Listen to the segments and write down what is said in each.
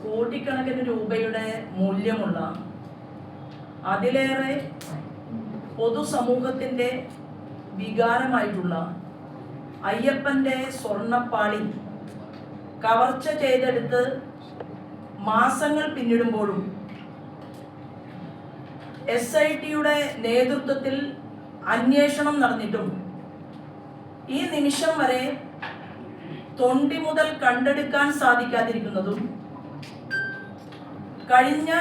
കോടിക്കണക്കിന് രൂപയുടെ മൂല്യമുള്ള അതിലേറെ പൊതുസമൂഹത്തിൻ്റെ വികാരമായിട്ടുള്ള അയ്യപ്പൻ്റെ സ്വർണ്ണപ്പാളി കവർച്ച ചെയ്തെടുത്ത് മാസങ്ങൾ പിന്നിടുമ്പോഴും SITയുടെ നേതൃത്വത്തിൽ അന്വേഷണം നടന്നിട്ടും ഈ നിമിഷം വരെ തൊണ്ടി മുതൽ കണ്ടെടുക്കാൻ സാധിക്കാതിരിക്കുന്നതും കഴിഞ്ഞ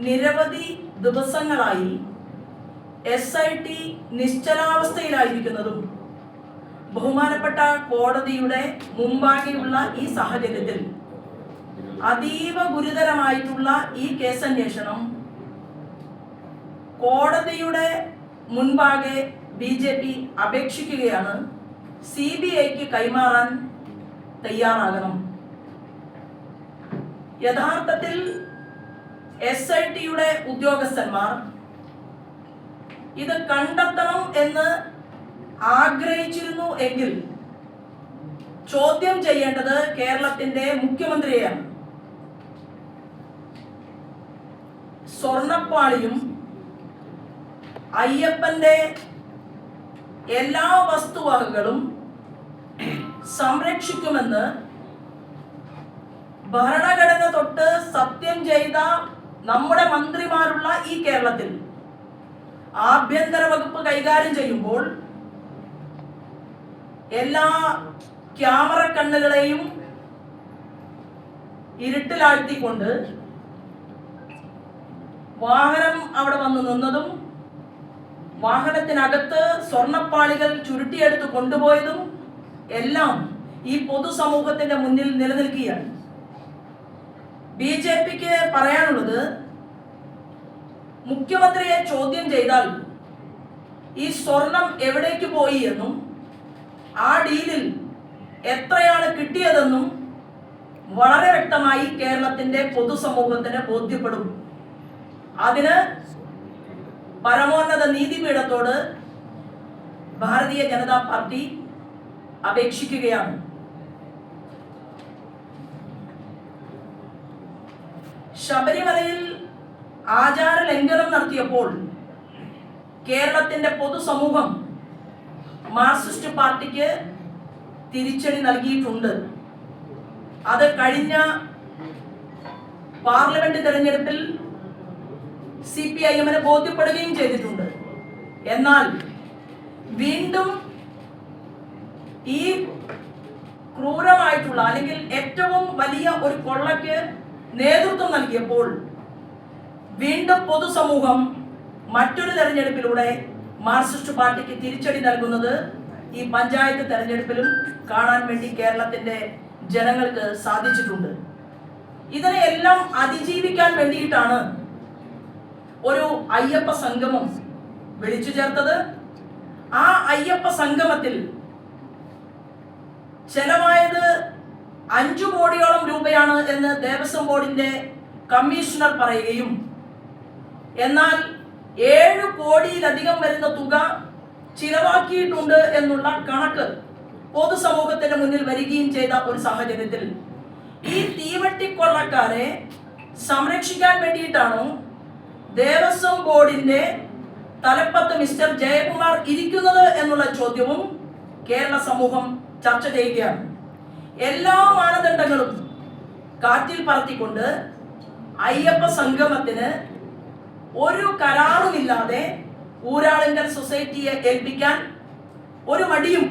നിരവധി ദിവസങ്ങളായി SIT നിശ്ചലാവസ്ഥയിലായിരിക്കുന്നതും ബഹുമാനപ്പെട്ട കോടതിയുടെ മുമ്പാകെയുള്ള ഈ സാഹചര്യത്തിൽ അതീവ ഗുരുതരമായിട്ടുള്ള ഈ കേസന്വേഷണം കോടതിയുടെ മുൻപാകെ BJP അപേക്ഷിക്കുകയാണ് CBIക്ക് കൈമാറാൻ തയ്യാറാകണം. യഥാർത്ഥത്തിൽ SITയുടെ ഉദ്യോഗസ്ഥന്മാർ ഇത് കണ്ടെത്തണം എന്ന് ആഗ്രഹിച്ചിരുന്നു എങ്കിൽ ചോദ്യം ചെയ്യേണ്ടത് കേരളത്തിന്റെ മുഖ്യമന്ത്രിയെയാണ്. സ്വർണ്ണപ്പാളിയും അയ്യപ്പന്റെ എല്ലാ വസ്തുവകകളും സംരക്ഷിക്കുമെന്ന് ഭരണഘടന തൊട്ട് സത്യം ചെയ്ത നമ്മുടെ മന്ത്രിമാരുള്ള ഈ കേരളത്തിൽ ആഭ്യന്തര വകുപ്പ് കൈകാര്യം ചെയ്യുമ്പോൾ എല്ലാ ക്യാമറ കണ്ണുകളെയും ഇരുട്ടിലാഴ്ത്തിക്കൊണ്ട് വാഹനം അവിടെ വന്നു നിന്നതും വാഹനത്തിനകത്ത് സ്വർണ്ണപ്പാളികൾ ചുരുട്ടിയെടുത്ത് കൊണ്ടുപോയതും എല്ലാം ഈ പൊതുസമൂഹത്തിന്റെ മുന്നിൽ നിലനിൽക്കുകയാണ്. BJPക്ക് പറയാനുള്ളത്, മുഖ്യമന്ത്രിയെ ചോദ്യം ചെയ്താൽ ഈ സ്വർണം എവിടേക്ക് പോയി എന്നും ആ ഡീലിൽ എത്രയാണ് കിട്ടിയതെന്നും വളരെ വ്യക്തമായി കേരളത്തിന്റെ പൊതുസമൂഹത്തിന് ബോധ്യപ്പെടും. അതിന് പരമോന്നത നീതിപീഠത്തോട് ഭാരതീയ ജനതാ പാർട്ടി അപേക്ഷിക്കുകയാണ്. ശബരിമലയിൽ ആചാര ലംഘനം നടത്തിയപ്പോൾ കേരളത്തിന്റെ പൊതുസമൂഹം മാർക്സിസ്റ്റ് പാർട്ടിക്ക് തിരിച്ചടി നൽകിയിട്ടുണ്ട്. അത് കഴിഞ്ഞ പാർലമെന്റ് തെരഞ്ഞെടുപ്പിൽ CPIM ബോധ്യപ്പെടുകയും ചെയ്തിട്ടുണ്ട്. എന്നാൽ വീണ്ടും ഈ ക്രൂരമായിട്ടുള്ള അല്ലെങ്കിൽ ഏറ്റവും വലിയ ഒരു കൊള്ളയ്ക്ക് നേതൃത്വം നൽകിയപ്പോൾ വീണ്ടും പൊതുസമൂഹം മറ്റൊരു തെരഞ്ഞെടുപ്പിലൂടെ മാർക്സിസ്റ്റ് പാർട്ടിക്ക് തിരിച്ചടി നൽകുന്നത് ഈ പഞ്ചായത്ത് തെരഞ്ഞെടുപ്പിലും കാണാൻ വേണ്ടി കേരളത്തിന്റെ ജനങ്ങൾക്ക് സാധിച്ചിട്ടുണ്ട്. ഇതിനെയെല്ലാം അതിജീവിക്കാൻ വേണ്ടിയിട്ടാണ് ഒരു അയ്യപ്പ സംഗമം വിളിച്ചു ചേർത്തത്. ആ അയ്യപ്പ സംഗമത്തിൽ ചെലവായത് 5 കോടിയോളം രൂപയാണ് എന്ന് ദേവസ്വം ബോർഡിന്റെ കമ്മീഷണർ പറയുകയും എന്നാൽ 7 കോടിയിലധികം വരുന്ന തുക ചിലവാക്കിയിട്ടുണ്ട് എന്നുള്ള കണക്ക് പൊതുസമൂഹത്തിന്റെ മുന്നിൽ വരികയും ചെയ്ത ഒരു സാഹചര്യത്തിൽ ഈ തീവട്ടിക്കൊള്ളക്കാരെ സംരക്ഷിക്കാൻ വേണ്ടിയിട്ടാണോ ദേവസ്വം ബോർഡിന്റെ തലപ്പത്ത് മിസ്റ്റർ ജയകുമാർ ഇരിക്കുന്നത് എന്നുള്ള ചോദ്യവും കേരള സമൂഹം ചർച്ച ചെയ്യുകയാണ്. എല്ലാ മാനദണ്ഡങ്ങളും കാറ്റിൽ പറത്തിക്കൊണ്ട് അയ്യപ്പ സംഗമത്തിന് ഒരു കരാറുമില്ലാതെ ഊരാളുങ്കൽ സൊസൈറ്റിയെ ഏൽപ്പിക്കാൻ ഒരു മടിയും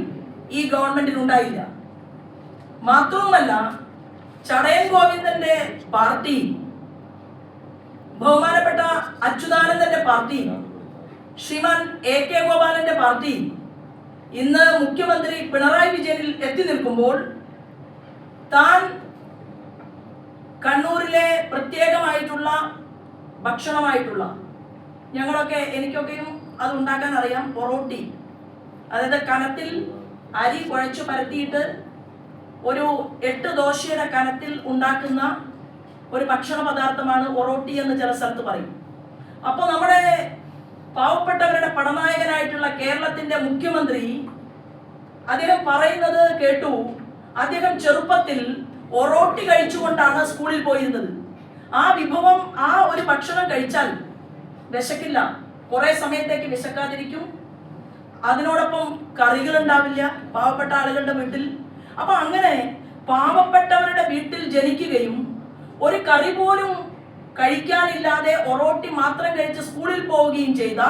ഈ ഗവൺമെന്റിനുണ്ടായില്ല. മാത്രവുമല്ല, ചടയൻ ഗോവിന്ദന്റെ പാർട്ടി, ബഹുമാനപ്പെട്ട അച്യുതാനന്ദന്റെ പാർട്ടി, ശ്രീമാൻ AK ഗോപാലന്റെ പാർട്ടി ഇന്ന് മുഖ്യമന്ത്രി പിണറായി വിജയനിൽ എത്തി നിൽക്കുമ്പോൾ താൻ കണ്ണൂരിലെ പ്രത്യേകമായിട്ടുള്ള ഭക്ഷണമായിട്ടുള്ള എനിക്കൊക്കെയും അത് ഉണ്ടാക്കാൻ അറിയാം, പൊറോട്ടി, അതായത് കനത്തിൽ അരി കുഴച്ചു പരത്തിയിട്ട് ഒരു 8 ദോശയുടെ കനത്തിൽ ഉണ്ടാക്കുന്ന ഒരു ഭക്ഷണ പദാർത്ഥമാണ് ഒറോട്ടി എന്ന് ചില സ്ഥലത്ത് പറയും. അപ്പോൾ നമ്മുടെ പാവപ്പെട്ടവരുടെ പടനായകനായിട്ടുള്ള കേരളത്തിന്റെ മുഖ്യമന്ത്രി അദ്ദേഹം പറയുന്നത് കേട്ടു. അദ്ദേഹം ചെറുപ്പത്തിൽ ഒറോട്ടി കഴിച്ചുകൊണ്ടാണ് സ്കൂളിൽ പോയിരുന്നത്. ആ വിഭവം, ആ ഒരു ഭക്ഷണം കഴിച്ചാൽ വിശക്കില്ല, കുറെ സമയത്തേക്ക് വിശക്കാതിരിക്കും. അതിനോടൊപ്പം കറികൾ ഉണ്ടാവില്ല പാവപ്പെട്ട ആളുകളുടെ വീട്ടിൽ. അപ്പൊ അങ്ങനെ പാവപ്പെട്ടവരുടെ വീട്ടിൽ ജനിക്കുകയും ഒരു കറി പോലും കഴിക്കാനില്ലാതെ ഒറോട്ടി മാത്രം കഴിച്ച് സ്കൂളിൽ പോവുകയും ചെയ്ത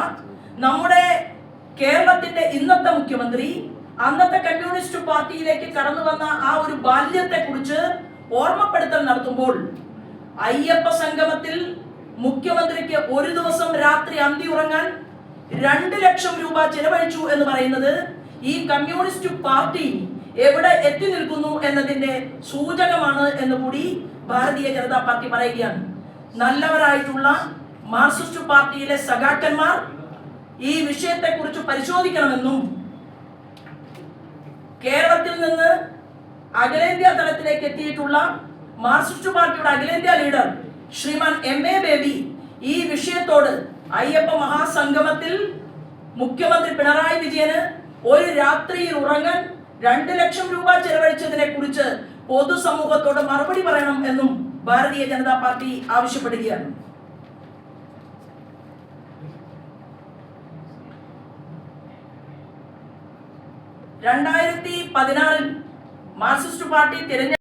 നമ്മുടെ കേരളത്തിന്റെ ഇന്നത്തെ മുഖ്യമന്ത്രി അന്നത്തെ കമ്മ്യൂണിസ്റ്റ് പാർട്ടിയിലേക്ക് കടന്നു വന്ന ആ ഒരു ബാല്യത്തെ കുറിച്ച് ഓർമ്മപ്പെടുത്തൽ നടത്തുമ്പോൾ അയ്യപ്പ സംഗമത്തിൽ മുഖ്യമന്ത്രിക്ക് ഒരു ദിവസം രാത്രി അന്തി ഉറങ്ങാൻ 2 ലക്ഷം രൂപ ചെലവഴിച്ചു എന്ന് പറയുന്നത് ഈ കമ്മ്യൂണിസ്റ്റ് പാർട്ടി എവിടെ എത്തി നിൽക്കുന്നു എന്നതിന്റെ സൂചകമാണ് എന്ന് കൂടി ഭാരതീയ ജനതാ പാർട്ടി പറയുകയാണ്. നല്ലവരായിട്ടുള്ള മാർക്സിസ്റ്റ് പാർട്ടിയിലെ സഖാക്കന്മാർ ഈ വിഷയത്തെ കുറിച്ച് പരിശോധിക്കണമെന്നും കേരളത്തിൽ നിന്ന് അഖിലേന്ത്യാ തലത്തിലേക്ക് എത്തിയിട്ടുള്ള മാർക്സിസ്റ്റ് പാർട്ടിയുടെ അഖിലേന്ത്യാ ലീഡർ ശ്രീമാൻ MA ബേബി ഈ വിഷയത്തോട് അയ്യപ്പ മഹാസംഗമത്തിൽ മുഖ്യമന്ത്രി പിണറായി വിജയന് ഒരു രാത്രിയിൽ ഉറങ്ങാൻ 2 ലക്ഷം രൂപ ചെലവഴിച്ചതിനെ കുറിച്ച് പൊതുസമൂഹത്തോട് മറുപടി പറയണം എന്നും ഭാരതീയ ജനതാ പാർട്ടി ആവശ്യപ്പെടുകയാണ്. 2016 മാർക്സിസ്റ്റ് പാർട്ടി തിരഞ്ഞെടുപ്പ്